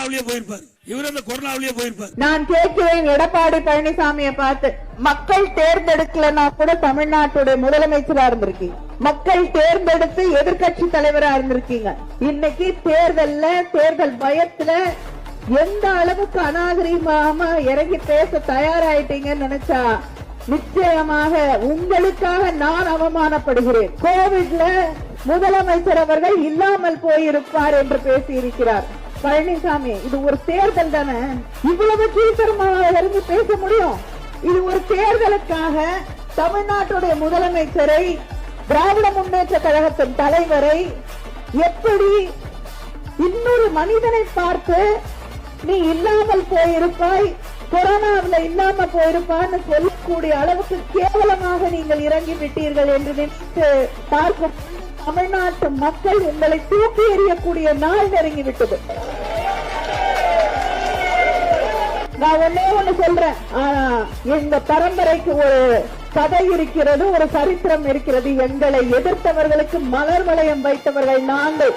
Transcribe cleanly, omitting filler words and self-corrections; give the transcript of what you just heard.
கொரோனாவிலேயே போயிருப்பார். இவர் அந்த கொரோனாவிலேயே போயிருப்பார். நான் கேட்கிறேன் எடப்பாடி பழனிசாமியை பார்த்து, மக்கள் தேர்ந்தெடுக்கலன்னா கூட தமிழ்நாட்டுடைய முதலமைச்சரா இருந்திருக்கீங்க, மக்கள் தேர்ந்தெடுத்து எதிர்கட்சி தலைவரா இருந்திருக்கீங்க. இன்னைக்கு தேர்தல் பயத்துல எந்த அளவுக்கு அநாகரிகமா இறங்கி பேச தயாராயிட்டீங்கன்னு நினைச்சா நிச்சயமாக உங்களுக்காக நான் அவமானப்படுகிறேன். கோவிட்ல முதலமைச்சர் அவர்கள் இல்லாமல் போயிருப்பார் என்று பேசி இருக்கிறார் பழனிசாமி. இது ஒரு தேர்தல் தானே, இவ்வளவு கீழ்த்தரமாக இறங்கி பேச முடியும்? இது ஒரு தேர்தலுக்காக தமிழ்நாட்டுடைய முதலமைச்சரை, திராவிட முன்னேற்ற கழகத்தின் தலைவரை எப்படி இன்னொரு மனிதனை பார்த்து நீ இல்லாமல் போயிருப்பாய், கொரோனாவில் இல்லாம போயிருப்பான்னு சொல்லக்கூடிய அளவுக்கு கேவலமாக நீங்கள் இறங்கி விட்டீர்கள் என்று நினைத்து பார்க்கும் தமிழ்நாட்டு மக்கள் உங்களை தூக்கி எறியக்கூடிய நாள் நெருங்கி விட்டது. நான் ஒண்ணு சொல்றேன், எங்க பரம்பரைக்கு ஒரு கதை இருக்கிறது, ஒரு சரித்திரம் இருக்கிறது. எங்களை எதிர்த்தவர்களுக்கு மலர் வளையம் வைத்தவர்கள் நாங்கள்.